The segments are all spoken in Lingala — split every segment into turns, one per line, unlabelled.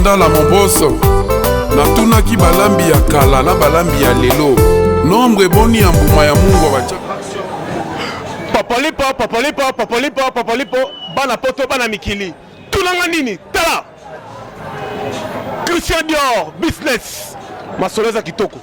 mandala moboso natunaki balambi ya kala na balambi ya lelo nombre boni ya mbuma ya mungu bacha
papalipo bana poto bana mikili tunanga nini tala Christian Dior business masoleza kitoko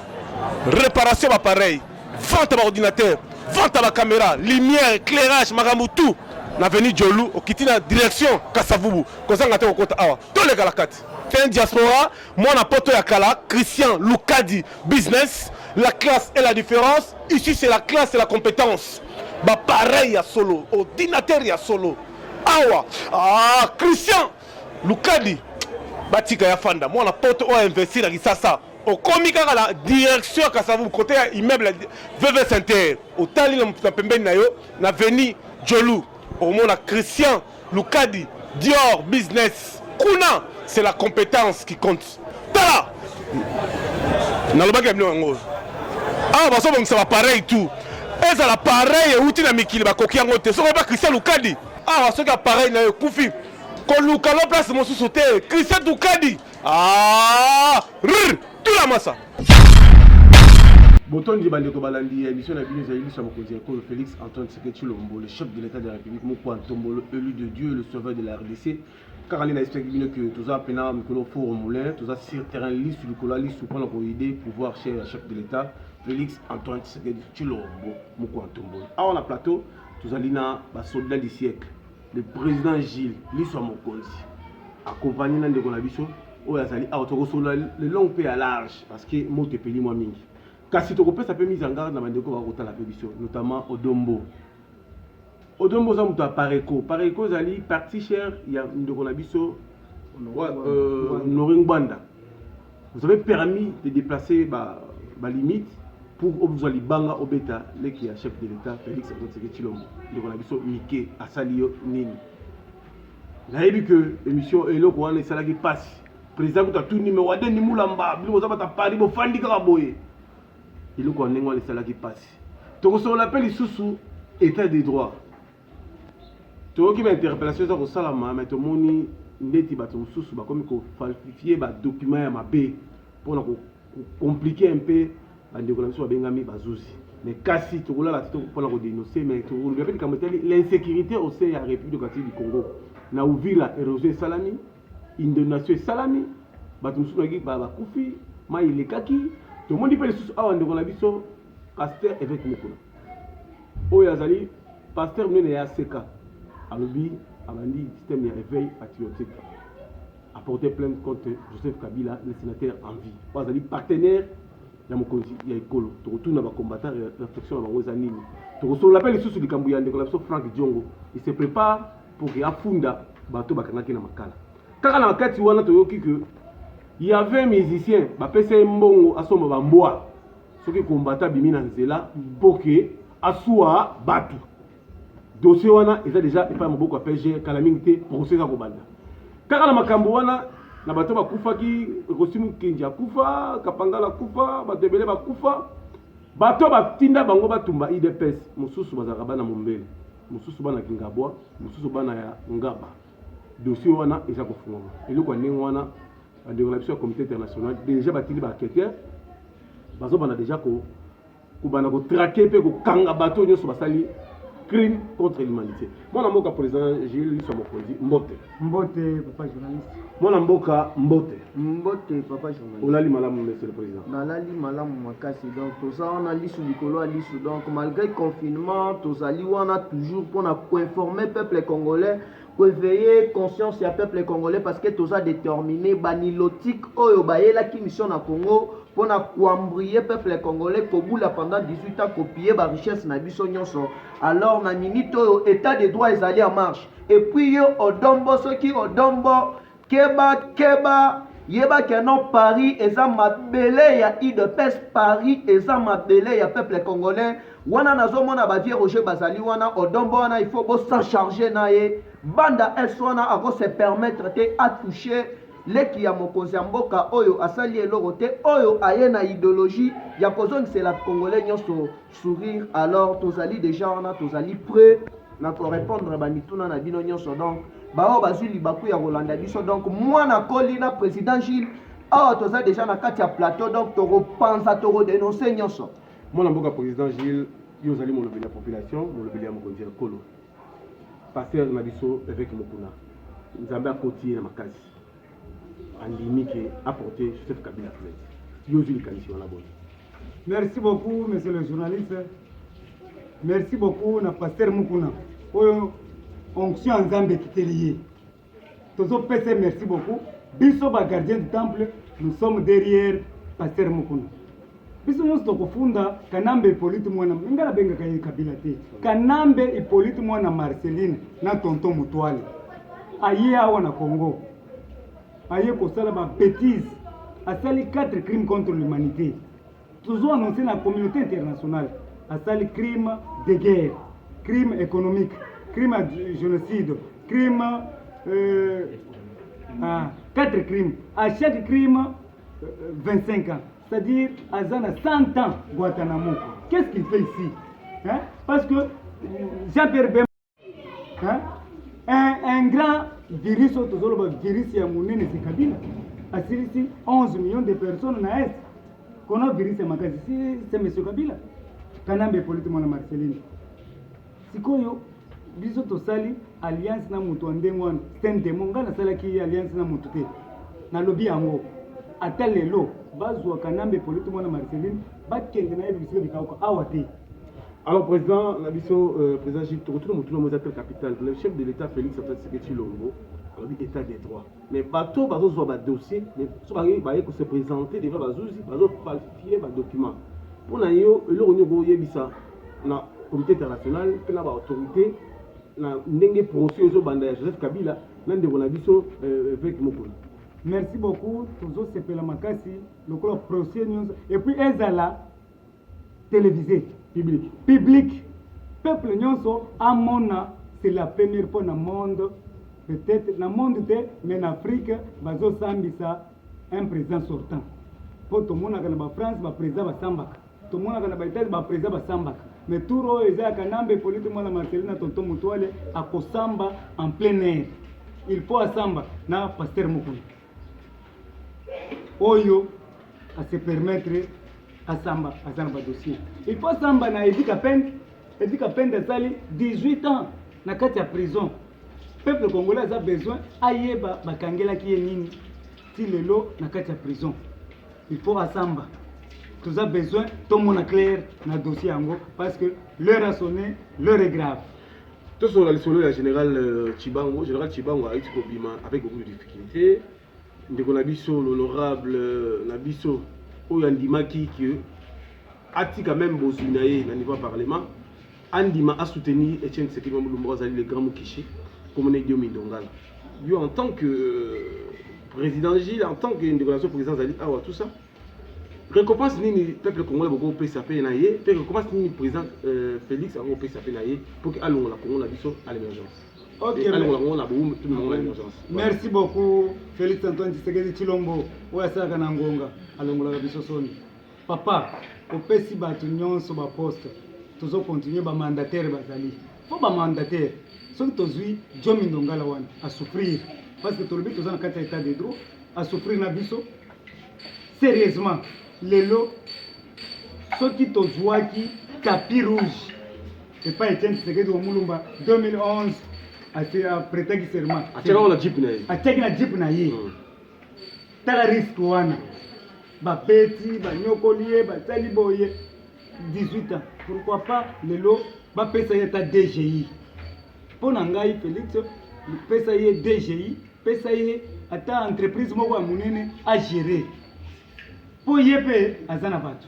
réparation d'appareil vente d'ordinateur vente de caméra lumière éclairage makambo tout na venu Jolu okiti na direction Kasavubu kozanga te okota awa to le galakati fin diaspora moi na poto ya kala Christian Lukadi business la classe et la différence ici c'est la classe et la compétence ba pareil ya solo ordinateur ya solo awa Christian Lukadi batika ya fanda moi na poto o investir na kisasa okomi kaka la direction Kasavubu côté ya immeuble VV Center otali na pembeni na yo na venu Jolu au monde Christian Lukadi Dior business kuna c'est la compétence qui compte tala na le bagage ngo baso bon ça va pareil tout et ça la pareil et outil na mikili ba koki yango te so ba Christian Lukadi so ka pareil na kufi ko lukalo place mo soute Christian Lukadi tout la massa
Botondi Bandeko Balandi, émission de la Bible, le Félix Antoine Tshisekedi Tshilombo, le chef de l'État de la République, Moukou Antombolo, élu de Dieu, le sauveur de la RDC. Caroline a expliqué que tout ça, Pena, Mikolo, Four, Moulin, tout ça, sur terrain lisse, sur le cola, lisse, pour prendre l'idée, pouvoir chez le chef de l'État, Félix Antoine Tshisekedi Tshilombo, Moukou Antombolo. Alors, on a plateau, tout ça, Lina, soldat du siècle, le président Gilles, l'histoire Mokonzi, accompagné de Gonabiso, où il y a le long pays à large, parce que moi, je suis moi mingi. Kasi to kopesa pe mise en garde na bandeko ba kota la pétition notamment Odombo za muto Pareko zali parti cher ya ndeko na biso Noring Banda. Vous avez permis de déplacer ba limite pour vous ali banga obeta le qui a chef de l'état Félix Antoine Tshisekedi Tshilombo ndeko na biso Mike asalio nini na yebi que émission eloko wana esalaki passe président ko tout numéro de ni mulamba bilo za bata pari bo fandi ka boye. Il y a un salaire qui passe. Donc, on l'appelle ici état de droit. Tu vois qu'il y a une interpellation sur le salaire, mais tout le monde a comme falsifier les documents pour compliquer un peu mais kasi tu vois là pour la dénoncer mais tu vois l'insécurité au sein de la République démocratique du Congo. Na Uvira érosion salami, inondation salami, batumsu nagi ba kufi, ma ilekaki. Tout le monde dit que les sous pasteur évêque Mokona. Oyazali, pasteur Mene ACK. Alobi, Abandi, système de réveil patriotique. Apporter plainte contre Joseph Kabila, le sénateur en vie. Oyazali, partenaire, il y a Mokonzi, il y a Ekolo. Tu retournes à la combattant, réflexion à la Zanini. Tu reçois l'appel des sous du Kambouyan, de la Franck Diongo. Il se prépare pour qu'il y ait Funda, bateau Bakanaki na Makala. Car à l'enquête, tu vois, il y avait un musicien, PC Mbongo, Asoma Bamboa, ceux qui combattaient Bimina Nzela, pour que Assoua Batu. Dossier wana, ils ont déjà fait un beaucoup à PG, Kalamingte, procès à Kobanda. Car à la Makamboana, na bato bakufa ki, Rosimu Kenja Kufa, Kapangala Kufa, Batebele Bakufa, bato batinda bango batumba IDPS, Mosusu Bazaraba na Mombele, Mosusu Bana Kingabwa, Mosusu Bana ya Ngaba. Dossier wana, ils ont confondu. Et le wana, de la comité international déjà batili ba enquêteur bazo bana déjà ko bana ko traquer pe ko kanga bato nyoso basali crime contre l'humanité. Mon amboka président Gilles Somokonzi Mbote papa journaliste. Mon amboka Mbote papa journaliste. On a li malamu monsieur le président.
Na la li malamu makasi donc tout ça on a li sous likolo ali sous donc malgré le confinement tout ça li on a toujours pour informer peuple congolais veiller conscience ya peuple congolais parce que tous a déterminé banilotique oyo bayela ki mission na Congo pour na kuambrier peuple congolais kobula pendant 18 ans copier ba richesse na biso nyonso alors na minute oyo état de droit ezali en marche et puis yo Odombo soki Odombo keba yeba que non Paris eza mabele ya IDPS Paris eza mabele ya peuple congolais wana nazomona ba vie Roger Bazali wana Odombo wana il faut bo s'en charger na ye banda eswana ako se permettre te à toucher leki ya mokonzi ya mboka oyo asali eloko te oyo aye na idéologie ya kozongisa la congolais nyonso sourire alors tozali déjà on a tozali prêt na ko répondre ba mituna na bino nyonso donc bao bazwi libaku ya kolanda biso donc mwana koli na président Gilles awa toza déjà na kati ya plateau donc tokopanza tokodénonce nyonso
mwana mboka président Gilles yo ozali molobeli ya population molobeli ya mokonzi ya kolo pasteur na biso évêque Mokuna nzambe akoti ye na makasi andimi ke apporter Joseph Kabila plainte yo ozwi likanisi wana boye.
Merci beaucoup, monsieur le journaliste. Merci beaucoup, na pasteur Mukuna. Oyo, onction Nzambe kitelier. Tozo pese merci beaucoup. Biso ba gardien du temple, nous sommes derrière pasteur Mukuna. Biso nyonso tokofunda Kanambe Hippolyte mwana ngala benga kayi Kabila te. Kanambe Hippolyte mwana Marceline na tonton Mutwale. Aye awa na Congo. Aye kosala ba bêtise. Asali 4 crimes contre l'humanité. Toujours annoncé dans la communauté internationale, à ça les crimes de guerre, crimes économiques, crimes de génocide, crimes, 4 crimes. À chaque crime, 25 ans. C'est-à-dire, à 100 ans, Guantanamo. Qu'est-ce qu'il fait ici? Hein? Parce que Jean-Pierre Bemba, hein? Un grand virus, virus, il y a c'est Kabila. À ici, 11 millions de personnes na Est. Qu'on a viré makazi c'est M. Kabila. Kanambe Hippolyte mwana Marceline. Sikoyo biso tosali alliance na mutu andengwana stende monga na sala ki alliance na mutu te. Na lobby yango atalelo bazwa Kanambe Hippolyte mwana Marceline bakende na ebisiko bikauka awate.
Alors président Nabiso président Gilles Torotuno mutu na capitale le chef de l'état Félix Antoine Tshisekedi Tshilombo état des droits. Mais bateau, bateau, ba dossier, mais ce qui se présenter devant bazouzi, bateau falsifier ba document. Pour nayo, le on y bisa na comité international, que na ba autorité na ndenge procès au banda Joseph Kabila, nan de bonabiso avec Mokolo.
Merci beaucoup. Toujours c'est la makasi, le procès et puis ezala télévisé public. Public. Peuple nyonso amona, c'est la première fois dans le monde. Peut-être dans le monde, mais en Afrique, bazo sambisa un président sortant. Pour tout le monde, en France, le président va sambaka. Tout le monde, en Italie, le président va sambaka. Mais tout le monde, Kanambe Hippolyte mwana Marceline, tonton Mutwale, à Kosamba en plein air. Il faut à samba, na pasteur Mukuna. Oyo, à se permettre à samba, à samba dossier. Il faut samba na Edika Pende de sali 18 ans, na kati ya prison. Peuple congolais a besoin ayeba bakangela ki nini ti lelo na kati ya prison. Il faut asamba. Tous a besoin tout monde clair na dossier yango parce que l'heure a sonné, l'heure est grave.
Tout sur la solo la général Chibango a été bima avec beaucoup de difficultés. Ndeko Nabiso l'honorable Nabiso oyandimaki que atika même bozinaye na niveau parlement andima a soutenu Etienne Tshisekedi Mulumba Zali le grand Mukishi. Comme on est dit au Mindongala. Lui, en tant que président Gilles, en tant que déclaration président Zali, tout ça, récompense ni peuple congolais beaucoup PSAP naïe, récompense ni président Félix au PSAP naïe pour que allons la Congo la biso à l'émergence.
Ok.
Allons la Congo la boum tout le monde à l'émergence.
Merci beaucoup Félix Antoine Tshisekedi Tshilombo. Ouais ça kana ngonga allons la biso soni. Papa, au pesi batu nyonso ba poste. Toujours continuer ba mandataire bazali. Faut ba mandataire. Ceux qui ont Jomi Ndongala wan à souffrir parce que tout le monde est dans état de droit à souffrir na biso sérieusement lelo ceux qui ont joué qui tapis rouge et pas Etienne Tshisekedi Mulumba 2011 a prêté serment
a tchaka la jeep na
a jeep na ye tala risque wana ba beti ba nyokolie ba taliboye 18 ans pourquoi pas lelo ba pesa yeta DGI. Pour Nangaï Félix, pesa ye DGI, pesa ye ata entreprise moko ya munene a gérer. Pour yepe azana batu.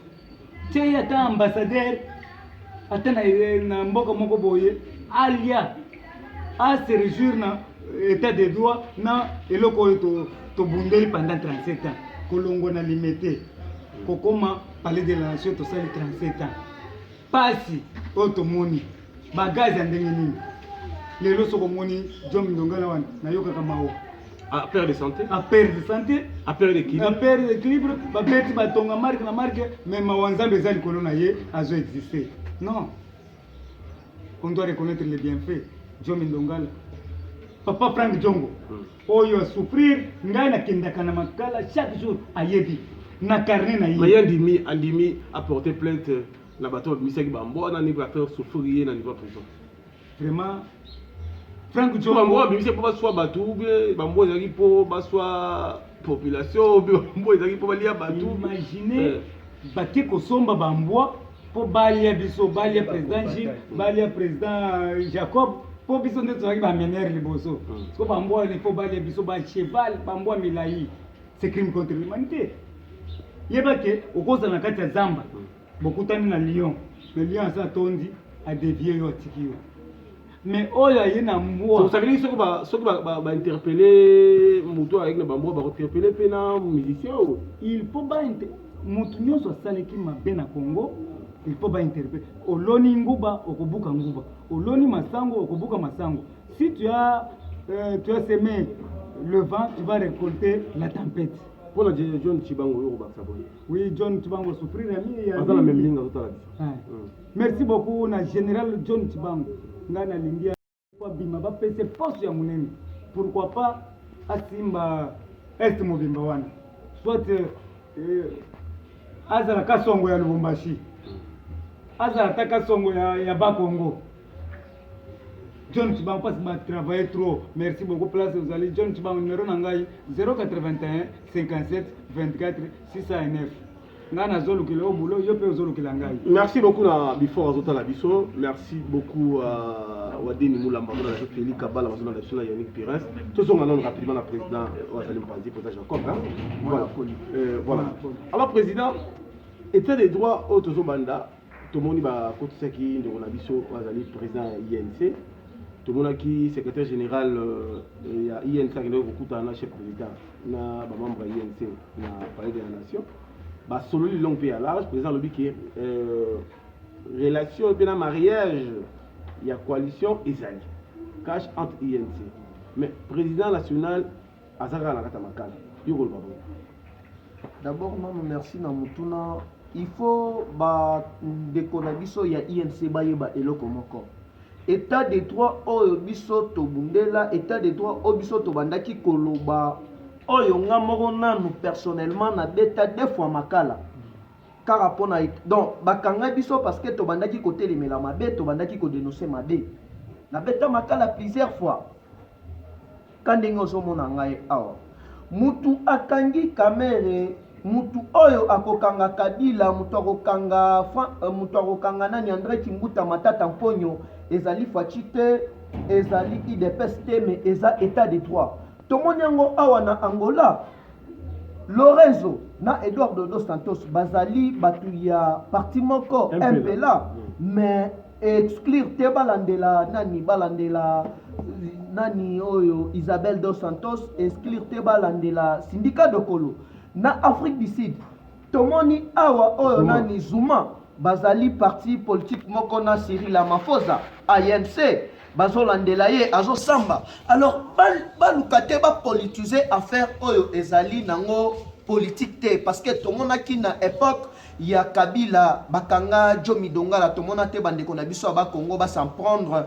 Tché ata ambassadeur ata na mboka moko boye alia a se réjouir na état de droit na eloko to bundeli pendant 37 ans. Kolongo na limité. Kokoma palais de la nation to sali 37 ans. Pasi otomoni bagazi ndenge nini. Les lois sont moni, John Ndongala na yoka kamao.
À perte de santé.
À perte de santé.
À perte d'équilibre.
À perte d'équilibre. Ba beti ba tonga marque na marque, mais ma wanzambe zali kolona ye azo exister. Non. On doit reconnaître les bienfaits. John Ndongala. papa Frank Djongo oyo souffrir ngai nakendaka na makala chaque jour ayebi na carnet na
ye andimi apporter plainte na bato misaki bambo na ni va faire souffrir na niveau prison
vraiment Frank
Djongo bambo bimise po baswa bato be bambo ezaki po baswa population be bambo ezaki po balia bato
imaginez baki kosomba bambo po balia biso balia président Gilles balia président Jacob po biso nde tozalaki bamenere liboso so bambo ne po balia biso bacheval bambo milai c'est crime contre l'humanité yebake okozala na kati ya zamba bokutani na lion le lion asa tondi adevie yo atiki yo mais oyo aye na mbwa
ça veut dire soki interpeller moto avec na bambo ba interpeller pe na musicien
il faut ba mutu nyonso asaleki mabe na Congo il faut ba interpeller oloni nguba okobuka nguba oloni masango okobuka masango si tu as semé le vent tu vas récolter la tempête.
Pour la John Chibango yo ba saboni
oui John Chibango souffrir ami ya
dans la même ligne tout à
merci beaucoup na général John Chibango ngana lingia kwa bima ba pese poste ya munene pourquoi pas asimba est mobimba wana soit azala kasongo ya Lubumbashi azala takasongo ya Bakongo John Chibango passe ma travailler trop merci beaucoup place vous allez John Chibango numéro nangai 081 57 24 609 ngana zolukile obulo yope zolukile ngai.
Merci beaucoup na before azota la biso merci beaucoup Wadeni Moulamba na Félix Kabala na national Yannick Pires tous sont maintenant rapidement la président Wazali Mpanzi président Jacob voilà alors président état des droits au Tozobanda tomoni ba kotisaki ndeko na biso Wazali président INC tomonaki secrétaire général ya INC qui est kokuta na chef président na ba membre ya INC na palais de la nation ba solo li long pe à large président lobi ki relation pe na mariage ya coalition ezali cash entre INC mais président national azaka na kata makala yoko lo
d'abord maman merci na mutuna il faut ba dekona biso ya INC bayeba eloko moko état de droit oyo biso tobundela état de droit oyo biso tobandaki koloba oyo nga moko nanu personnellement na beta deux fois makala car apona donc bakanga biso parce que tobandaki kotelemela mabe tobandaki ko dénoncer mabe na beta makala plusieurs fois kandenge ozomona ngai awa mutu akangi kamere mutu oyo akokanga Kabila mutu akokanga nani André Kimbuta Matata Mponyo ezali fachite ezali IDPS mais eza état de droit tomoni yango awa na Angola Lorenzo na Eduardo dos Santos bazali batu ya parti moko MPLA mais exclure te balandela nani oyo Isabelle dos Santos exclure te balandela syndicat de Kolo na Afrique du Sud tomoni awa oyo nani Zuma bazali parti politique moko na Cyril Ramaphosa ANC bazolandela ye azosamba alors balukate ba politiser affaire oyo ezali nango politique te parce que tomonaki na époque ya Kabila bakanga Jomi Dongala tomona te bandeko na biso ba Congo ba s'en prendre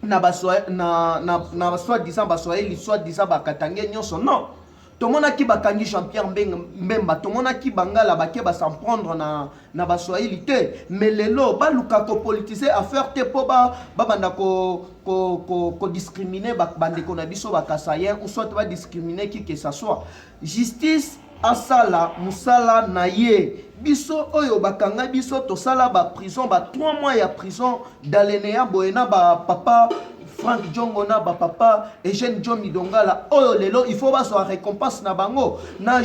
na soi-disant baswahili soi-disant bakatange nyonso non tomonaki bakangi Jean-Pierre Mbemba tomonaki bangala bake ba s'en prendre na baswahili te mais lelo baluka ko politiser affaire te po ba banda ko discriminer bandeko na biso bakasayen ou soit ba discriminer qui que ça soit justice asala musala na ye biso oyo bakanga biso tosala ba prison ba 3 mois ya prison d'Alenea Boena ba papa Frank Djongo na ba papa Eugène John Midongala oyo lelo il faut baso récompense na bango na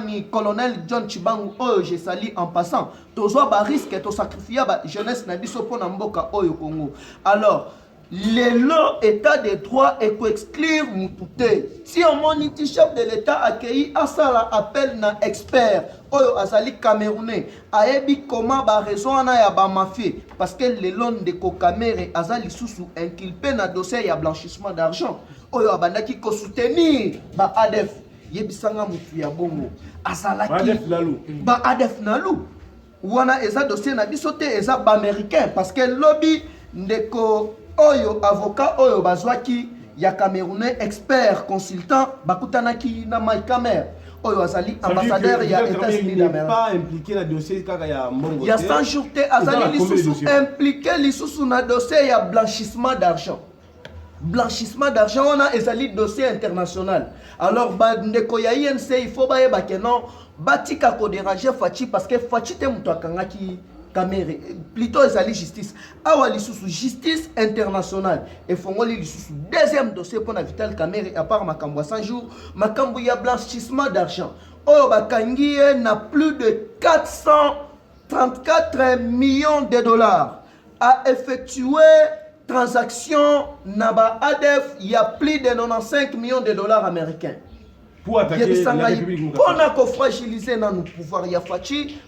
ni colonel John Chibangu oyo je sali en passant tozo ba risque to sacrifier ba jeunesse na biso pona mboka oyo Congo alors lelo état de droit et exclure mutute si on monite chef de l'état accueilli asala appel na expert oyo azali camerounais ayebi comment ba raison na ya ba mafie parce que lelo ndeko Kamere azali susu inculpé na dossier ya blanchissement d'argent oyo abandaki ko soutenir ba ADF yebisanga mutu ya bongo azalaki ba ADF nalu wana eza dossier na biso te eza ba américain parce que lobby ndeko oyo avocat oyo bazwaki ya camerounais expert consultant bakutanaki na Mike Kamer oyo azali ambassadeur ya États-Unis d'Amérique
pas impliqué na dossier kaka ya mbongo
ya 100 jours te azali lisusu impliqué lisusu na dossier ya blanchissement d'argent wana ezali dossier international. Alors bandeko ya INC il faut bayeba ke non batika ko déranger Fachi parce que Fachi te muto akangaki Kamere plutôt ezali justice awa lisusu justice internationale et fongoli lisusu deuxième dossier pour na Vital Kamere à part makambo 100 jours makambo ya blanchissement d'argent oyo bakangi na plus de 434 millions de dollars a effectué transaction naba ADF il y a plus de 95 millions de dollars américains
pour attaquer la République.
Pour fragiliser notre pouvoir ya Fachi,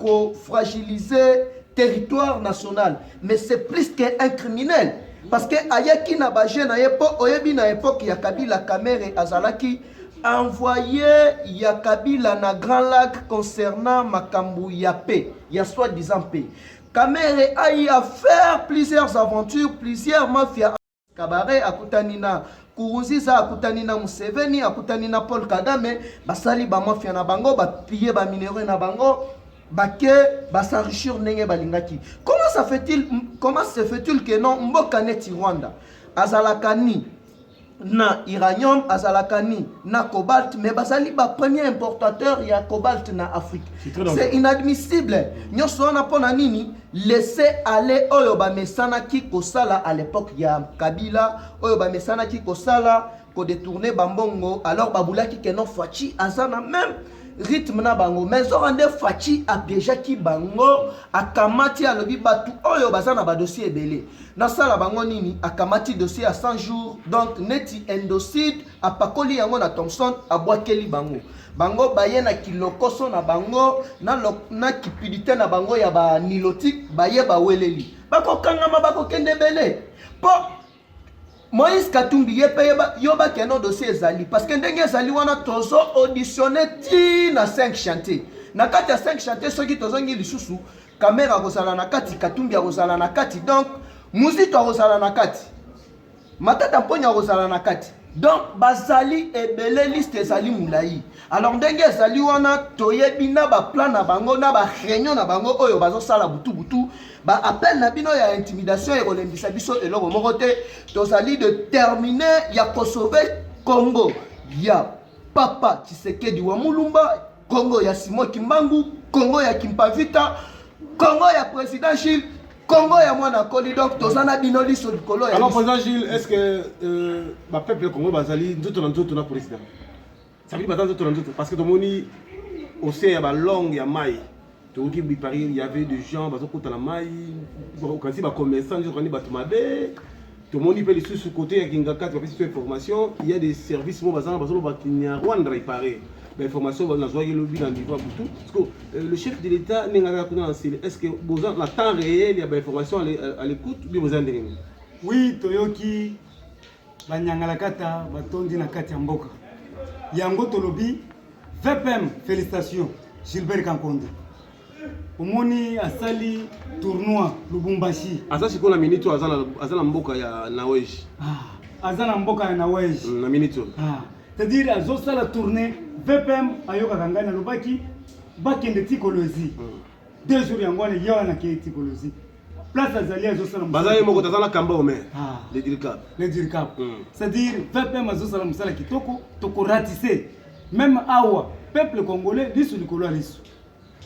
pour fragiliser territoire national, mais c'est plus qu'un criminel parce que ayaki na baje na époque oyebi na époque ya Kabila Kamere Azalaki envoyé ya Kabila na Grand Lac concernant makambu ya paix, ya soi-disant paix. Kamere a eu à faire plusieurs aventures, plusieurs mafias. Kabaré akutanina Kuruziza akutanina Museveni akutanina Paul Kagame basali ba mafia na bango ba piller ba minéraux na bango bake basarichir ndenge balingaki. Comment se fait-il que non mboka neti Rwanda azalakani na uranium azalakani na cobalt mais basali ba premier importateur ya cobalt na Afrique. C'est inadmissible. Nyoso wana pona nini laisser aller oyo ba mesana ki kosala à l'époque ya Kabila oyo ba mesana ki kosala ko détourner bambongo alors babulaki ke non Fachi azana même rythme na bango mais orande Fachi a déjà ki bango akamati alobi batu oyo bazana ba dossier belé na sala bango nini akamati dossier à 100 jours donc neti endocide apakoli yango na Thompson abwakeli bango bango baye na kilokoso na bango na kipidité na bango ya ba nilotique baye ba weleli bako kangama bako kende belé po Moïse Katumbi yoba keno dossier ezali parce que ndenge ezali wana tozo auditionné ti na 5 chantiers na kati ya 5 chantiers soki tozongi lisusu caméra kozala na kati Katumbi kozala na kati donc muzito kozala na kati matata mponya kozala na kati donc bazali ebele liste ezali mulai alors ndenge ezali wana toyebi na ba plan na bango na ba réunion na bango oyo bazo sala butu ba appel na bino ya intimidation et kolembisa biso eloko moko te tozali de terminer ya Kosovo Congo ya Papa Tshisekedi wa Mulumba Congo ya Simon Kimbangu Congo ya Kimpavita Congo ya président Gilles Congo ya mwana koli donc tozana bino liso likolo ya
alors président Gilles est-ce que ba peuple Congo bazali nzoto na président ça veut dire bazali nzoto parce que tomoni au sein ya ba longue ya mai toki bi Paris il y avait des gens bazokota la mai kasi ba commerçants ils ont bato mabe tomoni pe les sous côté ya Kingaka tu as fait information il y a des services mo bazana bazolo bakinya Rwanda réparer l'information va nazoyer le bilan niveau tout parce que le chef de l'état n'engagera pas dans est-ce que besoin la temps réel il y a l'information à l'écoute bien besoin de
oui toyoki banyangala kata batondi na kati ya mboka yango tolobi VPM félicitations Gilbert Kankonde omoni asali tournoi Lubumbashi
asa sikola minito azala mboka ya Naweji
azana mboka ya Naweji
na minito
c'est-à-dire azosala tournée VPM ayoka kangana lobaki bakende tikolozi 2 jours yango wana yawa na ke tikolozi place azali azosala
bazaye moko tazana kamba ome le dirkap
c'est-à-dire VPM azosala musala kitoko toko ratisser même awa peuple congolais lisu likolo lisu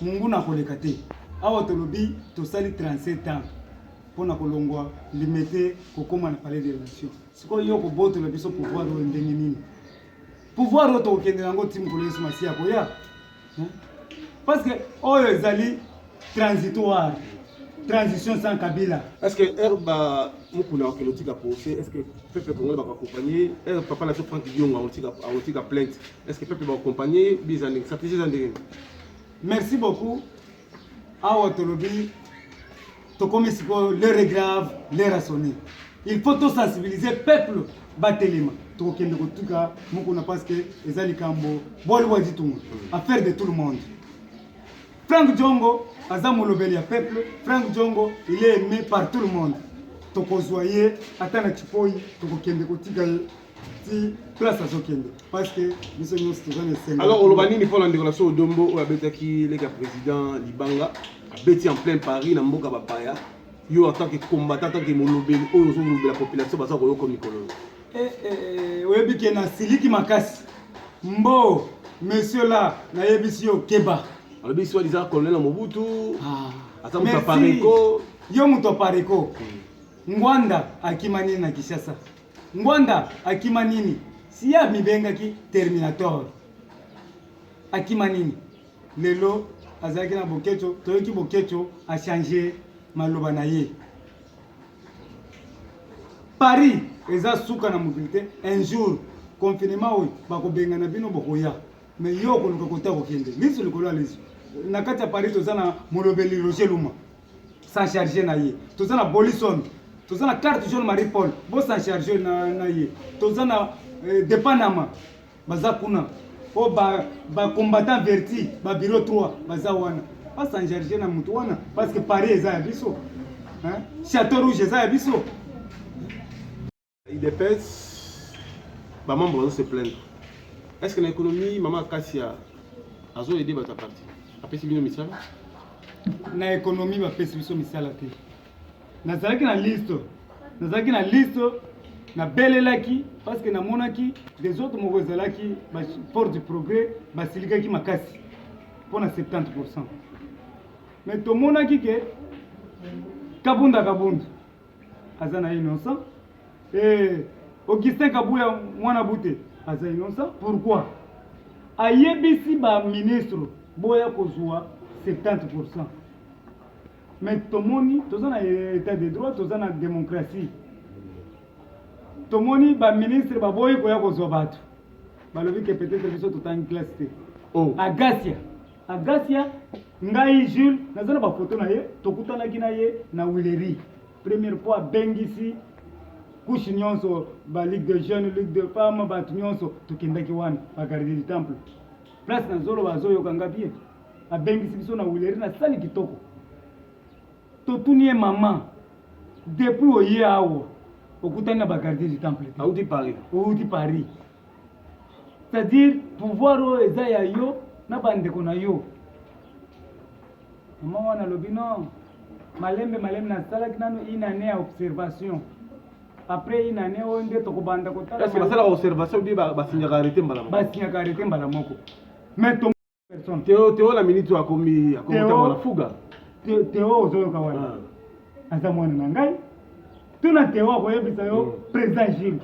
mungu na koleka te awa tolobi tosali 37 ans pona kolongwa limité kokoma na palais des nations siko yoko boto na biso pouvoir o ndenge nini pouvoir auto okende nango tim police masia koya parce que oyo ezali transitoire transition sans Kabila
est-ce que herba mukuna okelotika procès est-ce que peuple congolais va accompagner papa la Franck Dionga otika plainte est-ce que peuple va accompagner bizane stratégie zandenge
merci beaucoup awa tolobi tokomi siko l'heure grave l'heure a sonné il faut tout sensibiliser peuple batelema tokende kotuka mukuna parce que ezali kambo boli wadi tout affaire de tout le monde. Franck Diongo azamolobeli ya peuple. Franck Diongo il est aimé par tout le monde. tokozwa ye ata na chipoi tokokende kotika ye ti place azokende parce que biso nyonso toza na esengo.
Alors oloba nini mpona ndeko na so odombo oyo abetaki leka président Libanga abeti en plein Paris na mboka bapaya yo en tant que combattant en tant que molobeli oyo ozolobela population baza koyoka mikolo
oyebi ke na siliki makasi mbo monsieur la nayebisi yo keba
alobi si wadiza colonel na Mobutu aza moto
merci.
apareko
Yo moto apareko Ngwanda akima nini na Kinshasa Ngwanda akima nini si ya mibengaki Terminator akima nini lelo azalaki na bokecho toyoki bokecho a changer maloba na ye Paris eza suka na mobilité un jour confinement oyo bakobengana bino bokoya mais yo koluka kota kokende liso likolo ya liso na kati ya Paris toza na molobeli Roger Luma sans charger na ye toza na Bolison toza na carte jaune Marie Paul bo sans charger na ye toza na de Panama baza kuna o ba combattant verti ba bureau 3 baza wana pas sans charger na mutu wana parce que Paris eza ya biso hein Château Rouge eza ya biso
IDPS bamembre bazo se plaindre est-ce que na économie mama Kassia azo aider bata parti apesi bino misala
na économie bapesi biso misala te nazalaki na liste na belelaki parce que namonaki des autres moko ezalaki port du progrès basilikaki makasi mpona 70%. Mais tomonaki ke kabunda aza na innocent et Augustin Kabuya mwana bute aza innocent. Pourquoi? Ayebisi ba ministre boya kozwa 70%. Mais tomoni toza na état de droit, toza na démocratie. Tomoni ba ministre ba boyi koya kozwa bato. Balobi ke peut-être biso totangi classe te.
Oh.
Agasia ngai Jules nazana ba photo na ye tokutanaki na ye na Wileri. Première fois bengisi couche nyonso ba ligue de jeunes, ligue de femmes, ba nyonso tokendaki wana ba garder du temple. Place na zolo bazoyo kanga bien. Abengisi biso na Wileri na sali kitoko. Totunie maman depuis oye awo okutani na ba garder du temple.
Audi Paris. C'est-à-dire pouvoir eza ya yo na bandeko na yo.
Maman wana lobi non. Malembe na salaki nanu une année à observation. Après une année on nde tokobanda kotala.
Est-ce que basala observation bi ba signaka arrêter mbala moko?
Ba signaka arrêter mbala moko. Mais ton personne
Théo la minute akomi na fuga.
Théo ozoyoka wana. Asa mwana na ngai. Tuna Théo akoyebisa yo président Gilles.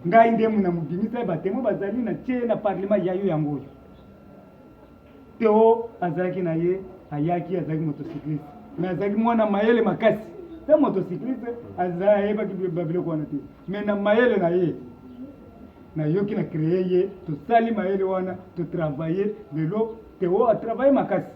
Ngai nde muna mubimisa batemo bazali na tie na parlement yayo yango. Théo azalaki na ye ayaki azalaki motocycliste. Mais azalaki mwana mayele makasi. C'est motocycliste azalaki yebaki babiloko wana te. Mais na mayele na ye na yoki na créer ye to sali mayele wana to travailler lelo Théo a travaillé makasi.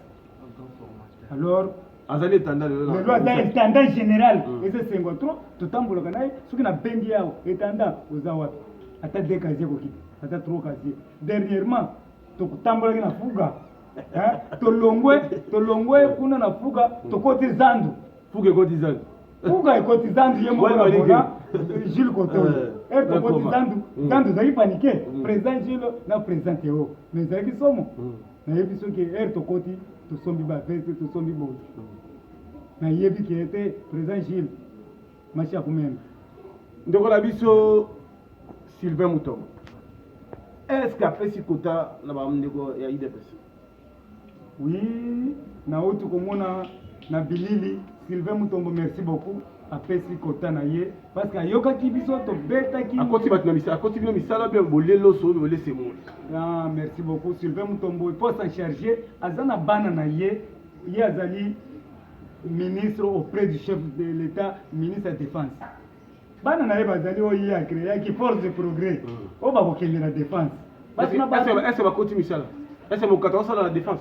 Alors
azali tanda lelo
azali tanda général ese sengo trop to tambuloka naye soki na bengi yao etanda oza wapi ata deux casiers kokita ata trois casiers dernièrement to kutambolaki na fuga hein tolongwe kuna na fuga tokoti zandu
fuga ekoti zandu
fuga ekoti zandu ye moko na bola Jules Koto tokoti zandu zaki paniqué président Jules na président Théo mais zaki somo na yebi soki tokoti tosombi ba veste tosombi bo na yebi ki était président Gilles machi akumena
ndeko na biso Sylvain Mutombo est-ce qu'apesi kota na bamndeko ya IDPS?
Oui na otu komona na bilili Sylvain Mutombo merci beaucoup apesi kota na ye parce que ayokaki biso to betaki
akoti bino misala bien bolelo so bolé semo.
Ah merci beaucoup Sylvain Mutombo il faut s'en charger azana bana na ye azali ministre auprès du chef de l'État, ministre de la Défense. Bana na ye bazali oyi a créé qui force de progrès. O ba kokende la défense.
Est-ce ba koti misala? Est-ce mukato sala la défense?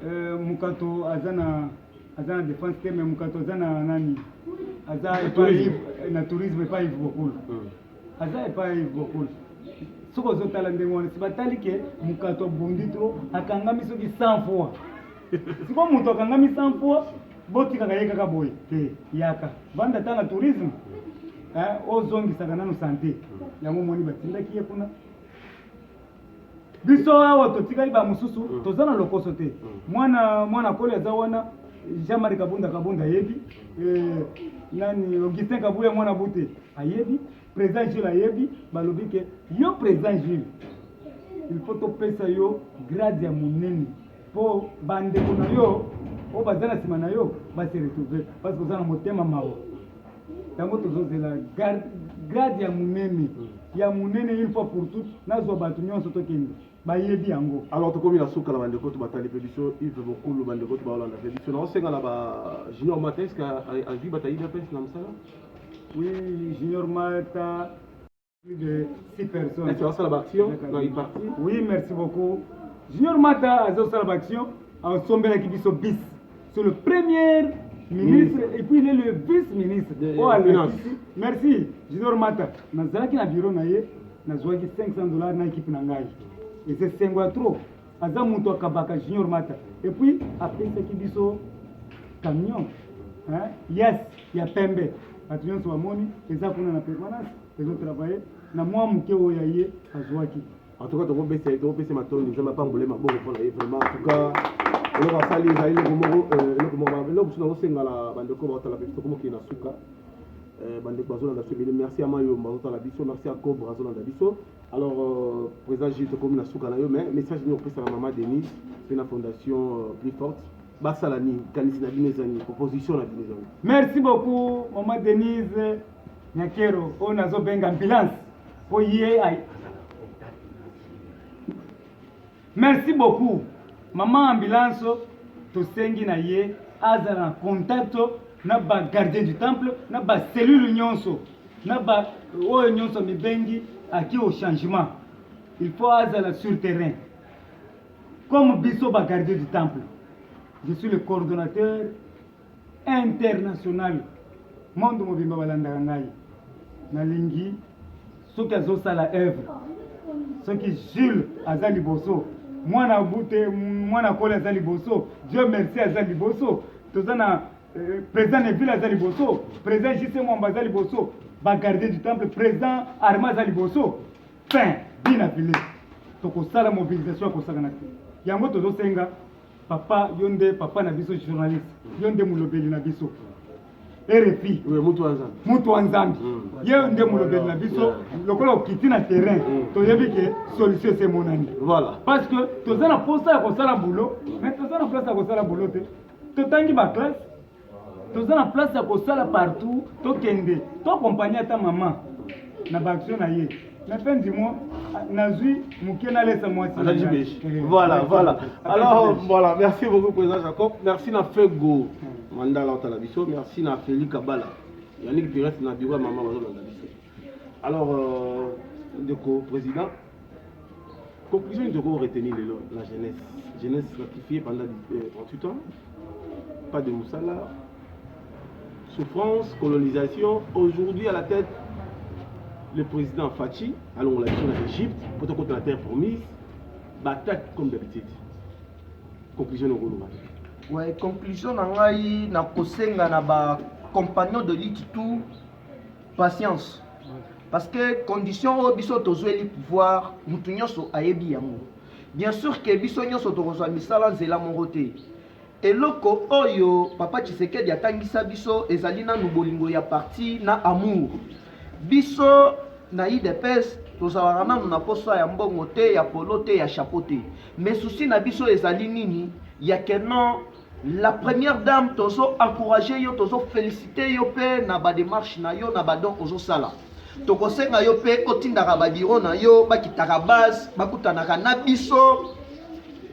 Mukato azana défense mais mukato azana nani? Aza na tourisme pas Yves Bokul. Aza pas Yves Bokul. Soko zotala ndengwana sibatali ke mukato bondi trop akangami soki 100 fois. Si bon muto akangami 100 fois botikaka ye kaka boye te yaka banda tanga tourisme ozongisaka nano santé yango moni batindaki ye kuna biso awa totikali bamosusu toza na lokoso te mwana koli aza wana Jean-Marie Kabunda yebi nani Augustin Kabuya mwana bute ayebi président Jules ayebi balobi ke yo président Jules il faut topesa yo grade ya monene po bandeko na yo o bazana sima na yo base retrouver parce que ozana motema mawa yango tozozela grade ya monene une fois pour toutes nazwa bato nyonso tokende bayebi yango.
Alors to komi na suka la bandeko to batali pédition il veut beaucoup le bandeko to balanda pédition na osenga la ba Junior Mates ka a vu bataille de pes na msala.
Oui, Junior Mata, plus de 6 personnes.
Est-ce que ça la action na il parti?
Oui, merci beaucoup. Junior Mata a zo sala action en sombela ki biso bis. C'est le premier ministre et puis il est le vice-ministre. Merci Junior Mata. Nazalaki na bureau na ye nazwaki $500 na équipe na ngai. Et c'est 5 fois trop. Aza muto akabaka Junior Mata. Et puis après c'est qui biso camion. Hein? Yes, il y a pembe. Bato nyonso bamoni eza kuna na permanence ezotravaille na mwa moke oyo ya ye azwaki.
En tout cas tokopesa matoni nzambe apambole maboko mpona ye vraiment en tout cas eloko asali ezali eloko suna kosengala bandeko baotala biso tokomokili na suka bandeko bazolanda biso ebele merci ama yo bazotala biso merci a Cobra azolanda biso. Alors président Gilles tokomi na suka na yo mais message nini opesa na mama Denise c'est na fondation plus forte basalani kanisi na bino ezani proposition na bino ezani.
Merci beaucoup maman Denise Nyakero oyo nazobenga ambulance po ye ai. Merci beaucoup maman ambulance tosengi na ye aza na contact na ba gardien du temple na ba cellule nyonso na ba oyo nyonso mibengi aki au changement il faut azala sur terrain comme biso ba gardien du temple. Je suis le coordonnateur international monde mobimba balandaka ngai nalingi soki azosala œuvre soki Jules aza liboso mwana bute mwana kole aza liboso Dieu merci aza liboso toza na président Neville aza liboso président JC Mwamba aza liboso bagardien du temple président Arma aza liboso fin bina file tokosala mobilisation ya kosakana te yango tozosenga papa yonde papa na biso journaliste yonde mulobeli na biso RFI mutu wa nzambi yonde mulobeli na biso lokola okiti na terrain toyebi ke solution c'est monani
voilà
parce que toza na posa ya kosala boulot mais toza na place ya kosala boulot te totangi ba classe toza na place ya kosala partout tokende to accompagner ta maman na ba action na ye na fin du mois nazui mukena laisse moi
voilà alors voilà merci beaucoup président Jacob merci na Fego mandala otala biso merci na Félix Kabala Yannick Pires na bureau maman bazolanda biso alors ndeko président conclusion de retenir la jeunesse ratifiée pendant 38 ans pas de moussala souffrance colonisation aujourd'hui à la tête le président Fachi, allons on l'a dit en Égypte, pour contre la terre promise, bataille comme d'habitude. Conclusion au
ouais, conclusion na kosenga na ba compagnon de lutte tout patience. Parce que condition au biso tozweli pouvoir mutu nyonso ayebi yango. Bien sûr que biso nyonso tokozwa misala nzela morote. Eloko oyo papa Tshisekedi atangisa biso ezali na bolingo ya parti na amour. Biso na IDPS tozalaka nanu na posa ya mbongo te ya polo te ya chapeau te mais souci na biso ezali nini ya que non la première dame tozo encourager yo tozo féliciter yo pe na ba démarche na yo na ba don ozo sala tokosenga yo pe otindaka ba biro na yo bakitaka base bakutanaka na biso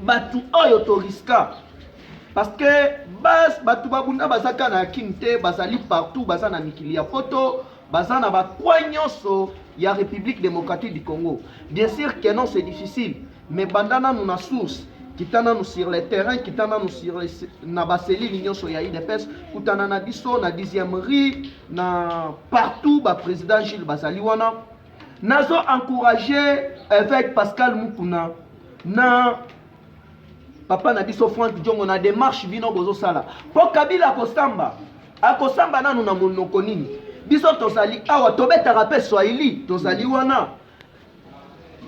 batu oyo to riska parce que base batu babunda bazaka na kinte bazali partout bazana mikili ya poto bazana ba kwanyonso ya République démocratique du Congo. Bien sûr que non c'est difficile mais bandana nous na source kitana nous sur le terrain kitana nous sur les na baseli nyonso ya IDPS kutana na biso na 10e rue na partout ba président Gilles Bazali wana nazo encourager avec Pascal Mukuna na papa na biso Frank Diongo na démarche bino bozo sala po Kabila akosamba nanu na monoko nini biso tozali awa tobetaka pe Swahili tozali wana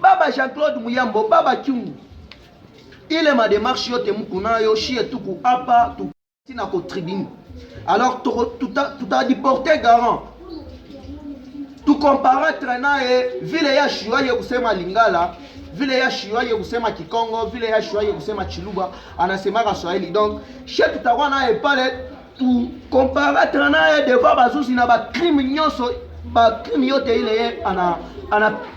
baba Jean-Claude Muyambo baba Kyungu il est ma démarche yote mukuna yo chie tuku apa tu na ko tribune alors tout a dit porter garant tout comparaître na e vile ya shua ye kusema Lingala vile ya shua ye kusema Kikongo vile ya shua ye kusema Chiluba anasema ka Swahili donc chez tutawana e pale tout comparaître na e devant bazusi na ba crime nyonso ba crime yote ile ye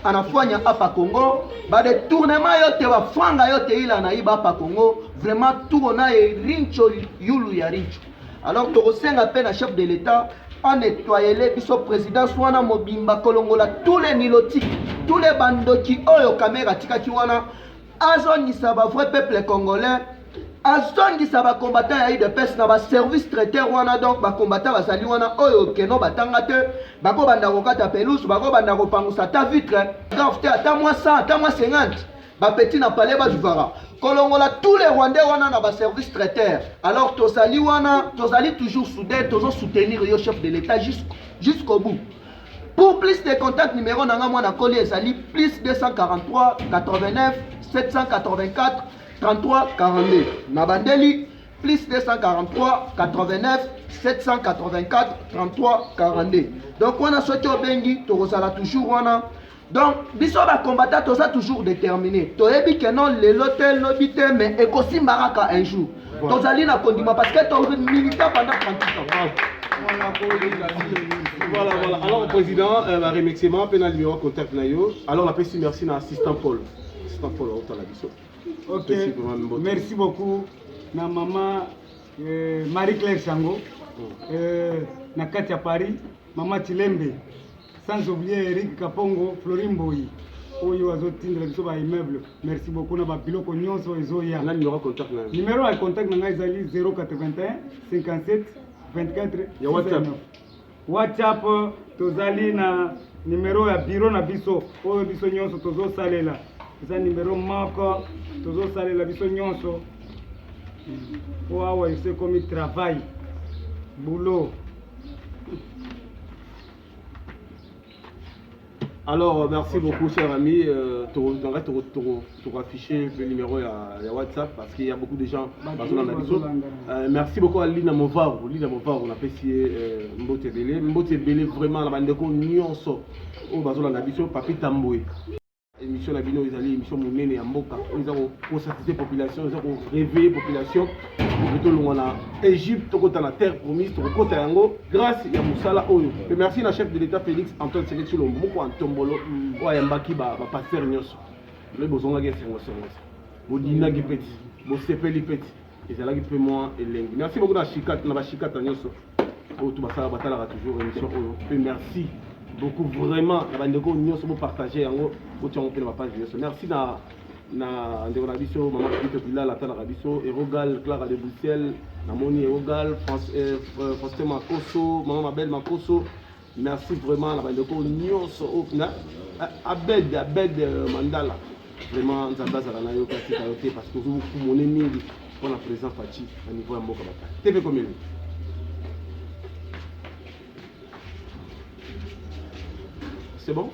anafanya hapa Congo ba détournement yote ba franga yote ile anaiba hapa Congo vraiment tout na e rincho yulu ya rincho alors tokosenga pe na chef de l'état a nettoyé les biso président Swana Mobimba Kolongola tous les nilotiques tous les bandoki oyo caméra tika kiwana azongisa ba vrai peuple congolais azongisa ba combattant ya UDPS na ba service traiteur wana donc ba combattant bazali wana oyo keno batanga te bako banda kokata pelouse bako banda kopangusa ta vitre grave te ata moi 100 ata moi 50 ba petit na palais ba vivara Kolongola tous les Rwandais wana na ba service traiteur alors tozali wana tozali toujours soudés tozo soutenir le chef de l'état jusqu'au bout. Pour plus de contacts numéro nanga mwana koli ezali plus 243 89 784 33 42 na bandeli plus 243 89 784 33 42 donc wana soki obengi tokozala toujours wana. Donc, biso ba combattant toza toujours déterminé. Toyebi que non le lotel lobite mais ekosi maraka un jour. Tozali na kondima parce que to milita pendant 38 ans.
Voilà. Alors, président, remerciement, pénal numéro contact nayo. Alors, la PC merci à assistant Paul. Assistant Paul, on la biso.
Ok, merci beaucoup. Na maman Marie-Claire Sango, na Katia Paris, maman Chilembe. Sans oublier Eric Kapongo, Florin Boyi. Oyo azotindela biso ba immeuble. Merci beaucoup na ba biloko nyonso ezoya.
Na numéro contact na.
Numéro ya contact na ngai ezali 081 57 24
ya WhatsApp.
WhatsApp tozali na numéro ya bureau na biso. Oyo biso nyonso tozo salela. Eza numéro moko tozo salela biso nyonso. Oyo c'est comme travail. Boulot.
Alors, merci beaucoup, cher ami. Tu vas afficher le numéro à WhatsApp parce qu'il y a beaucoup de gens dans la maison. Merci beaucoup à Lina Movaru. On a apprécié Mbote Bele. Mbote Bele, vraiment, la bande de Nyonso. Au Bazon la Biso, Papi Tamboué. Émission Nabino, ils allaient émission Mounene et Mboka. Ils ont conscientisé la population, ils ont réveillé la population. On a Égypte, on a la terre promise, on a Yango, grâce à Moussala Oyo. Et merci à la chef de l'État Félix Antoine Seketi Lombo, Antombolo, Oyambaki, Pasteur Nyos. Le besoin de la guerre, c'est Bodina Gipeti, Bosepeli Peti, et c'est là qui peut moi et l'engue. Merci beaucoup à Chikat, la Chikat Nyos. Tout ça, la toujours émission Oyo. Et merci beaucoup vraiment, la bande de Nyos pour partager Yango, pour tirer ma page Nyos. Merci na ndeko na biso mama Kito Bilal atala na biso Erogal Clara de Bruxelles na moni Erogal François Makoso mama Mabel Makoso merci vraiment la bandeko nyonso na Abed Mandala vraiment nzamba za na yo kasi ka yote parce que vous monnaie mingi pour la présence Fachi à niveau ya mboka bata TV commune c'est bon.